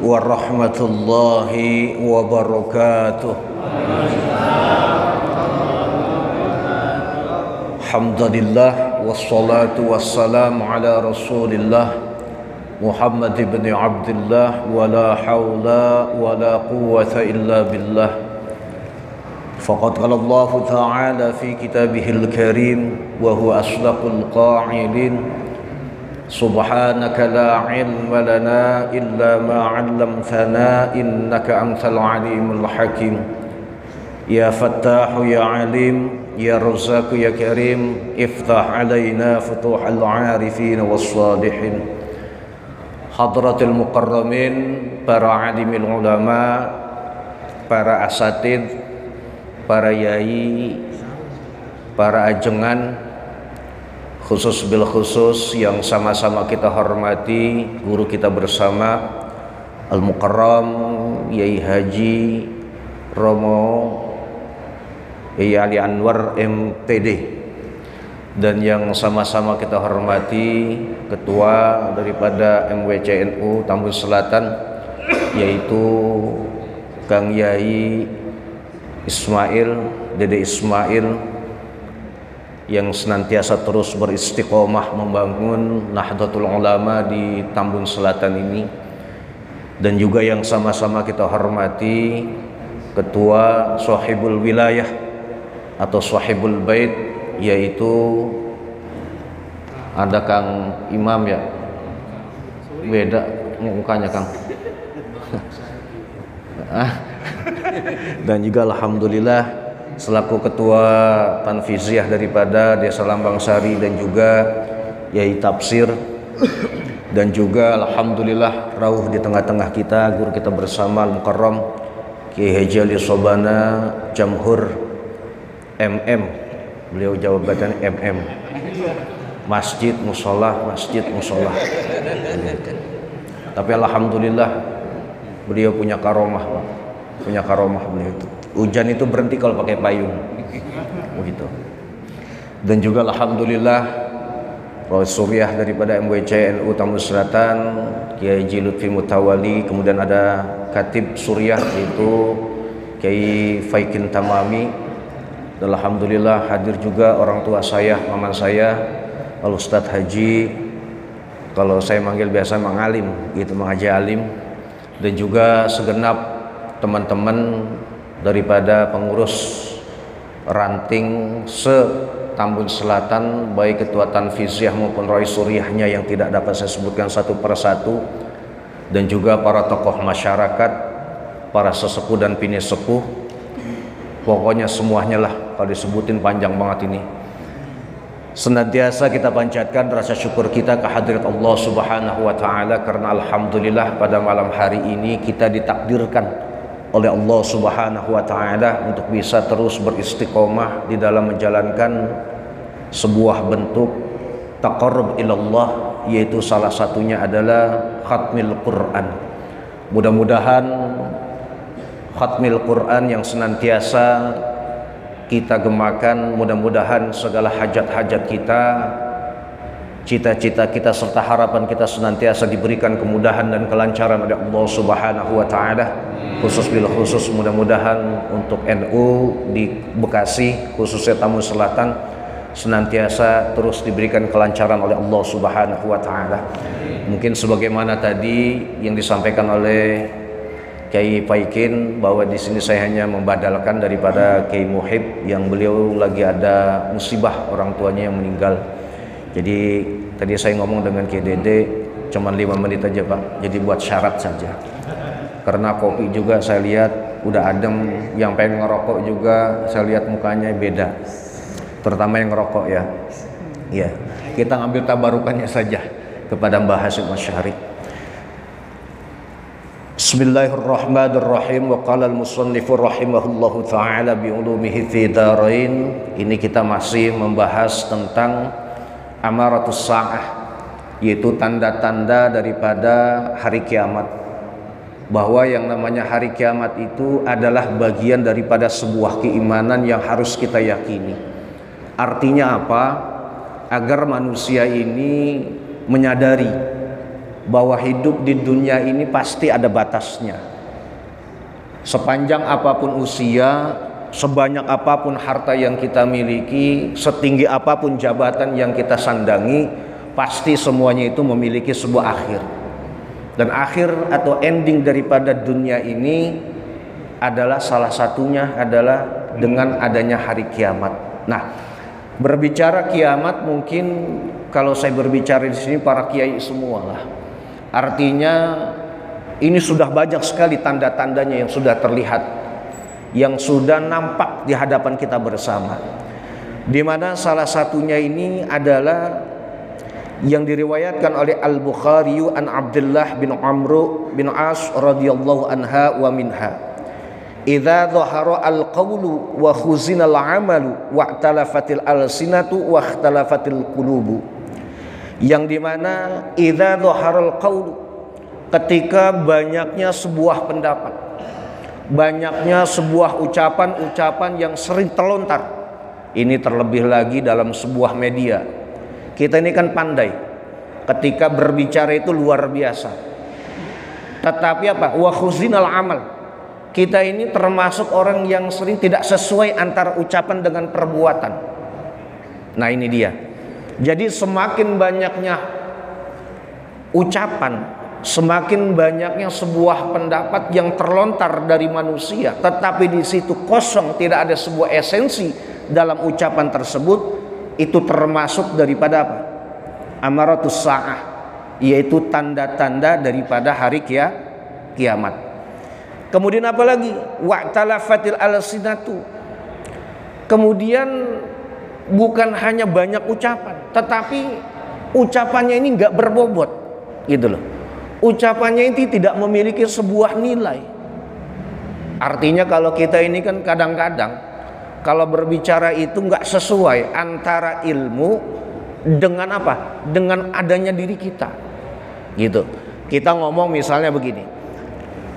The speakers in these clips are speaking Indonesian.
warahmatullahi wabarakatuh. Alhamdulillah wassalatu wassalamu ala Rasulillah Muhammad ibn Abdullah wa la hawla wa la quwwata illa billah. Faqad qala Allah Ta'ala fi kitabihil karim wa huwa asdaqul qa'ilin. Subhanaka la ilma lana illa ma 'allamtana innaka antal alimul hakim. Ya Fattahu ya Alim ya Razzaq ya Karim, iftah alaina futuhal 'arifin was-salihin. Hadratil mukarramin, para alimil ulama, para asatid, para yai, para ajengan, khusus bil khusus yang sama-sama kita hormati guru kita bersama Al-Mukarram Yai Haji Romo Yai Ali Anwar MPD, dan yang sama-sama kita hormati ketua daripada MWCNU Tambun Selatan, yaitu Kang Yai Ismail, Dede Ismail, yang senantiasa terus beristiqomah membangun Nahdlatul Ulama di Tambun Selatan ini, dan juga yang sama-sama kita hormati ketua Shahibul Wilayah atau Shahibul Bait, yaitu ada Kang Imam ya, beda mukanya Kang. Dan juga alhamdulillah selaku ketua tanfiziah daripada Desa Lambang Sari, dan juga Yai Tafsir, dan juga alhamdulillah rawuh di tengah-tengah kita guru kita bersama Al-Mukarram Kiai Haji Ali Sobana Jamhur MM, beliau jawabannya MM, masjid musola. Tapi alhamdulillah beliau punya karomah, beliau itu. Hujan itu berhenti kalau pakai payung, begitu. Dan juga alhamdulillah Rois Suryah daripada MWCNU Tambun Selatan, Kiai Haji Lutfi Mutawali, kemudian ada Katib Suryah yaitu Kiai Faikin Tamami. Dan alhamdulillah hadir juga orang tua saya, maman saya, Al Ustadz Haji, kalau saya manggil biasa Mang Alim, gitu, Mang Haji Alim, dan juga segenap teman-teman daripada pengurus ranting se-Tambun Selatan, baik ketua tanfiziah maupun Rois Suryahnya yang tidak dapat saya sebutkan satu persatu, dan juga para tokoh masyarakat, para sesepuh dan pini sepuh, pokoknya semuanya lah, kalau disebutin panjang banget ini. Senantiasa kita panjatkan rasa syukur kita ke hadirat Allah Subhanahu wa Ta'ala, karena alhamdulillah pada malam hari ini kita ditakdirkan oleh Allah Subhanahu wa Ta'ala untuk bisa terus beristiqomah di dalam menjalankan sebuah bentuk taqarrub ilallah, yaitu salah satunya adalah khatmil Quran. Mudah-mudahan khatmil Quran yang senantiasa kita gemakan, mudah-mudahan segala hajat-hajat kita, cita-cita kita serta harapan kita senantiasa diberikan kemudahan dan kelancaran oleh Allah Subhanahu wa Ta'ala. Khusus bil khusus mudah-mudahan untuk NU di Bekasi, khususnya Tambun Selatan, senantiasa terus diberikan kelancaran oleh Allah Subhanahu wa Ta'ala. Mungkin sebagaimana tadi yang disampaikan oleh Kiai Faikin, bahwa di sini saya hanya membadalkan daripada Kiai Muhib yang beliau lagi ada musibah orang tuanya yang meninggal. Jadi tadi saya ngomong dengan Kiai Dede cuman 5 menit aja Pak, jadi buat syarat saja. Karena kopi juga saya lihat udah adem, yang pengen ngerokok juga saya lihat mukanya beda, terutama yang ngerokok ya. Iya, kita ngambil tabarukannya saja kepada Mbah Hasyim Asy'ari. Bismillahirrahmanirrahim. Wa qala al-musannifu rahimahullahu ta'ala bi ulumihi fi darain. Ini kita masih membahas tentang amaratus sa'ah, yaitu tanda-tanda daripada hari kiamat. Bahwa yang namanya hari kiamat itu adalah bagian daripada sebuah keimanan yang harus kita yakini. Artinya apa? Agar manusia ini menyadari bahwa hidup di dunia ini pasti ada batasnya. Sepanjang apapun usia, sebanyak apapun harta yang kita miliki, setinggi apapun jabatan yang kita sandangi, pasti semuanya itu memiliki sebuah akhir. Dan akhir atau ending daripada dunia ini adalah salah satunya adalah dengan adanya hari kiamat. Nah, berbicara kiamat, mungkin kalau saya berbicara di sini para kiai semua lah. Artinya ini sudah banyak sekali tanda-tandanya yang sudah terlihat, yang sudah nampak di hadapan kita bersama. Di mana salah satunya ini adalah yang diriwayatkan oleh Al-Bukhari an Abdullah bin Amr bin As radhiyallahu anha wa minha. Idza dhahara al-qawlu wa khuzina al-amalu wa talafatil alsinatu wa ikhtalafatil qulubu. Yang dimana idza dhahara al-qawlu, ketika banyaknya sebuah pendapat, banyaknya sebuah ucapan-ucapan yang sering terlontar. Ini terlebih lagi dalam sebuah media. Kita ini kan pandai ketika berbicara itu luar biasa. Tetapi apa? Wa khuzinal amal. Kita ini termasuk orang yang sering tidak sesuai antara ucapan dengan perbuatan. Nah, ini dia. Jadi semakin banyaknya ucapan, semakin banyaknya sebuah pendapat yang terlontar dari manusia, tetapi di situ kosong, tidak ada sebuah esensi dalam ucapan tersebut, itu termasuk daripada apa? Amaratus sa'ah, yaitu tanda-tanda daripada hari kiamat. Kemudian apa lagi? Wa'talafatil alsinatu. Kemudian bukan hanya banyak ucapan, tetapi ucapannya ini enggak berbobot, gitu loh. Ucapannya ini tidak memiliki sebuah nilai. Artinya kalau kita ini kan kadang-kadang kalau berbicara itu enggak sesuai antara ilmu dengan apa? Dengan adanya diri kita. Gitu. Kita ngomong misalnya begini.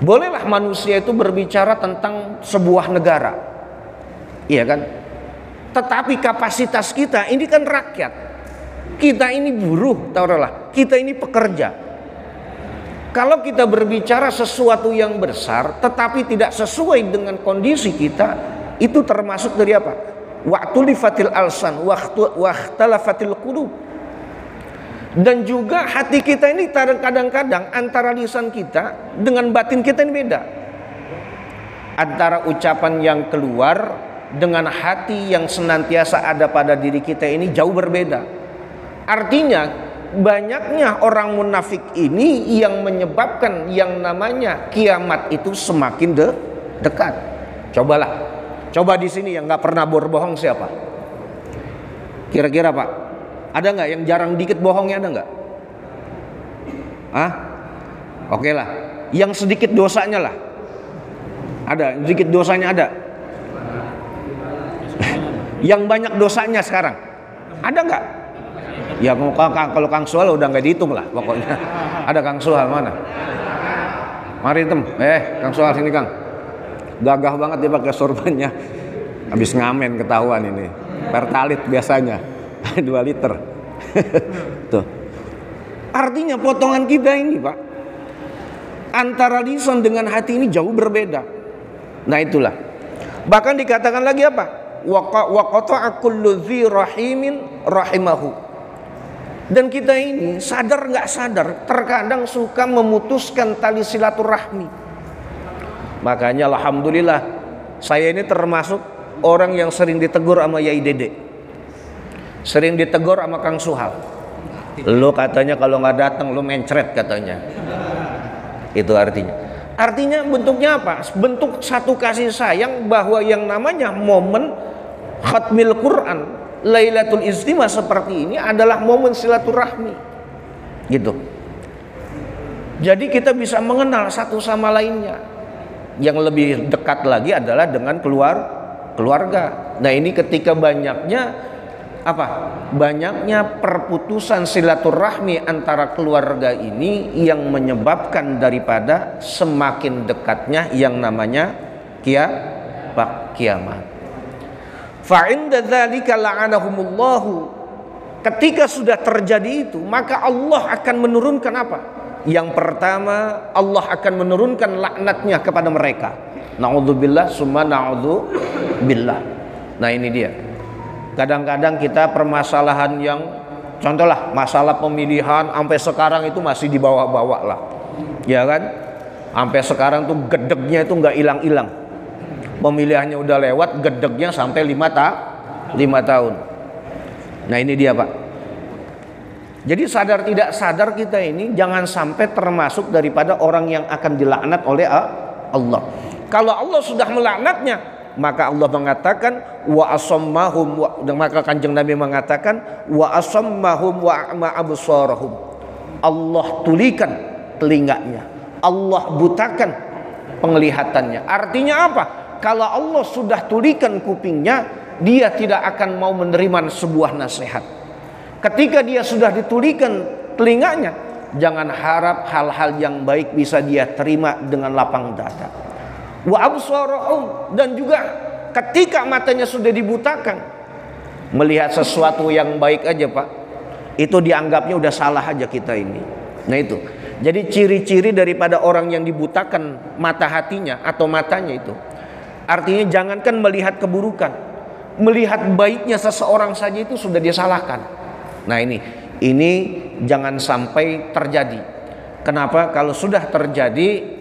Bolehlah manusia itu berbicara tentang sebuah negara. Iya kan? Tetapi kapasitas kita ini kan rakyat. Kita ini buruh, taruhlah. Kita ini pekerja. Kalau kita berbicara sesuatu yang besar tetapi tidak sesuai dengan kondisi kita, itu termasuk dari apa? Wa'tulifatil alsan wahtalafatil qulub. Dan juga hati kita ini kadang-kadang antara lisan kita dengan batin kita ini beda. Antara ucapan yang keluar dengan hati yang senantiasa ada pada diri kita ini jauh berbeda. Artinya banyaknya orang munafik ini yang menyebabkan yang namanya kiamat itu semakin dekat. Coba di sini yang nggak pernah berbohong siapa? Kira-kira Pak? Ada nggak yang jarang dikit bohongnya, ada nggak? Oke lah. Yang sedikit dosanya lah. Ada, sedikit dosanya ada. Yang banyak dosanya sekarang ada nggak? Ya kalau Kang Suhal udah nggak dihitung lah pokoknya. Ada Kang Suhal mana? Mari tem, Kang Suhal sini Kang. Gagah banget dia pakai sorbannya. Habis ngamen ketahuan ini. Pertalit biasanya 2 liter. Tuh. Artinya potongan kita ini Pak, antara lisan dengan hati ini jauh berbeda. Nah itulah. Bahkan dikatakan lagi apa? Wa qata'a kullu dzi rahimin rahimahu. Dan kita ini sadar nggak sadar terkadang suka memutuskan tali silaturahmi. Makanya alhamdulillah saya ini termasuk orang yang sering ditegur sama Yai Dede, sering ditegur sama Kang Suhal. Lu katanya kalau nggak datang lu mencret katanya. Itu artinya bentuknya apa? Bentuk satu kasih sayang, bahwa yang namanya momen khatmil Quran, Lailatul Istimah seperti ini adalah momen silaturahmi. Gitu. Jadi kita bisa mengenal satu sama lainnya. Yang lebih dekat lagi adalah dengan keluarga. Nah, ini ketika banyaknya perputusan silaturahmi antara keluarga ini yang menyebabkan daripada semakin dekatnya yang namanya kiamat. Fa inda dzalika la'anahumullahu. Ketika sudah terjadi itu, maka Allah akan menurunkan apa? Yang pertama, Allah akan menurunkan laknatnya kepada mereka. Na'udzubillah summa na'udzubillah. Nah ini dia. Kadang-kadang kita permasalahan yang, contohlah masalah pemilihan sampai sekarang itu masih dibawa-bawa lah, ya kan? Sampai sekarang tuh gedegnya itu nggak hilang-hilang. Pemilihannya udah lewat, gedegnya sampai 5 tahun. Nah ini dia Pak. Jadi sadar tidak sadar kita ini jangan sampai termasuk daripada orang yang akan dilaknat oleh Allah. Kalau Allah sudah melaknatnya, maka Allah mengatakan wa asammahum, maka Kanjeng Nabi mengatakan wa asammahum wa a'ma absarahum. Allah tulikan telinganya, Allah butakan penglihatannya. Artinya apa? Kalau Allah sudah tulikan kupingnya, dia tidak akan mau menerima sebuah nasihat. Ketika dia sudah ditulikan telinganya, jangan harap hal-hal yang baik bisa dia terima dengan lapang dada. Wa absarahum, dan juga ketika matanya sudah dibutakan, melihat sesuatu yang baik aja Pak, itu dianggapnya udah salah aja kita ini. Nah itu. Jadi ciri-ciri daripada orang yang dibutakan mata hatinya atau matanya itu, artinya jangankan melihat keburukan, melihat baiknya seseorang saja itu sudah disalahkan. Nah ini jangan sampai terjadi. Kenapa? Kalau sudah terjadi,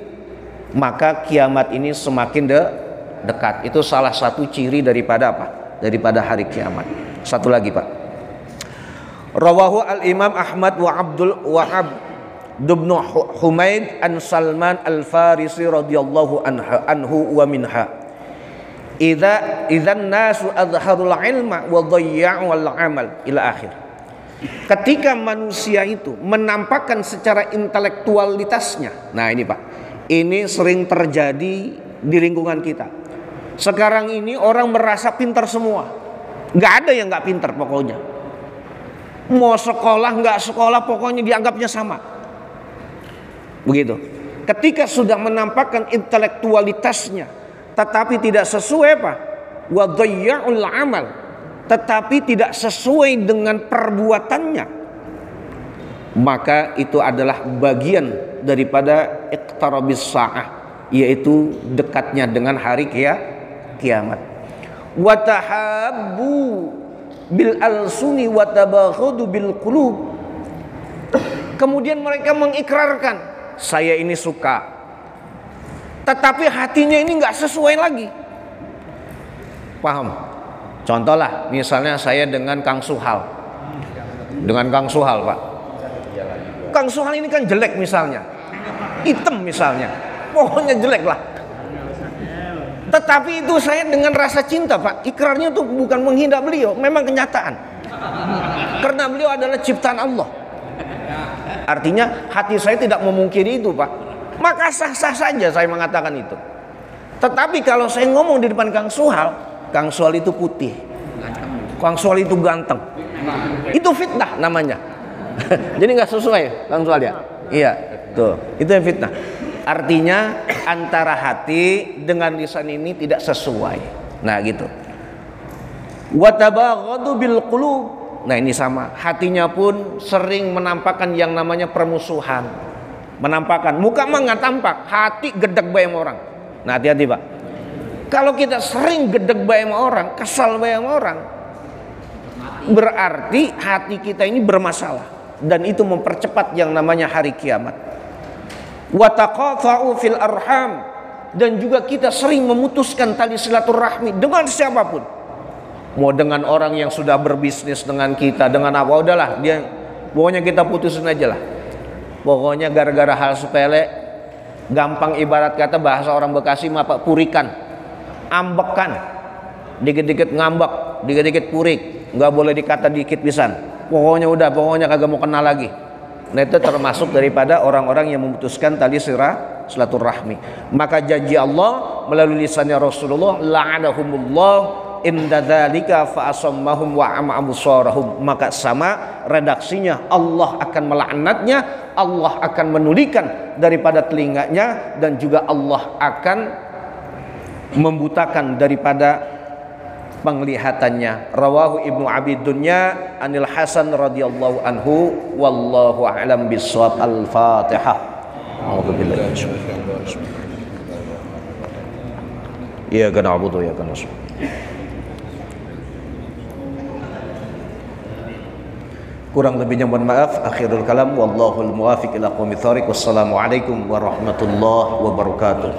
maka kiamat ini semakin dekat. Itu salah satu ciri daripada apa? Daripada hari kiamat. Satu lagi Pak. Rawahu al-Imam Ahmad wa Abd ibn Humaid an Salman al-Farisi radhiyallahu anhu wa minha. Idzan nasu azharul ilma wa dhayya'u al-amal ila akhir. Ketika manusia itu menampakkan secara intelektualitasnya. Nah ini Pak, ini sering terjadi di lingkungan kita. Sekarang ini orang merasa pintar semua. Nggak ada yang nggak pintar pokoknya. Mau sekolah nggak sekolah pokoknya dianggapnya sama. Begitu. Ketika sudah menampakkan intelektualitasnya, tetapi tidak sesuai Pak, wa dhayya'ul amal, tetapi tidak sesuai dengan perbuatannya, maka itu adalah bagian daripada iqtarabis sa'ah, yaitu dekatnya dengan hari kiamat. Wa tahabbu bil alsuni wa tabaghadu bil qulub. Kemudian mereka mengikrarkan, saya ini suka, tetapi hatinya ini nggak sesuai lagi. Paham? Contohlah, misalnya saya dengan Kang Suhal. Dengan Kang Suhal Pak. Kang Suhal ini kan jelek misalnya, hitam misalnya, pokoknya jelek lah. Tetapi itu saya dengan rasa cinta Pak. Ikrarnya itu bukan menghina beliau, memang kenyataan. Karena beliau adalah ciptaan Allah. Artinya hati saya tidak memungkiri itu Pak. Maka sah-sah saja saya mengatakan itu. Tetapi kalau saya ngomong di depan Kang Suhal itu putih, Kang Suhal itu ganteng, itu fitnah namanya. Jadi nggak sesuai Kang Suhal ya. Iya, tuh itu yang fitnah. Artinya antara hati dengan lisan ini tidak sesuai. Nah gitu. Wa tabaghadu bil qulub. Nah ini sama, hatinya pun sering menampakkan yang namanya permusuhan. Menampakkan, muka mah nggak tampak, hati gedeg bae sama orang. Nah hati-hati Pak. Kalau kita sering gedeg bae sama orang, kesal bae sama orang, berarti hati kita ini bermasalah, dan itu mempercepat yang namanya hari kiamat. Wa taqata'u fil arham, dan juga kita sering memutuskan tali silaturahmi dengan siapapun. Mau dengan orang yang sudah berbisnis dengan kita, dengan apa, udahlah dia, pokoknya kita putusin aja lah. Pokoknya gara-gara hal sepele, gampang ibarat kata bahasa orang Bekasi mah Pak, purikan, ambekan, dikit-dikit ngambek, dikit-dikit purik, nggak boleh dikata dikit pisan. Pokoknya udah, pokoknya kagak mau kenal lagi. Nah itu termasuk daripada orang-orang yang memutuskan tali silaturahmi. Maka janji Allah melalui lisannya Rasulullah, la'anahumullah inda dzalika fa asammahum wa ama absarahum. Maka sama redaksinya, Allah akan melaknatnya, Allah akan menulikan daripada telinganya, dan juga Allah akan membutakan daripada penglihatannya. Rawahu Ibnu Abi Dunya Anil Hasan radhiyallahu anhu wallahu a'lam bissawab. Al-Fatihah. A'udzubillahi iyyaka na'budu wa iyyaka nasta'in. Kurang lebihnya mohon maaf. Akhirul kalam wallahul muwaffiq ila aqwamit thoriq. Wassalamu alaikum warahmatullahi wabarakatuh.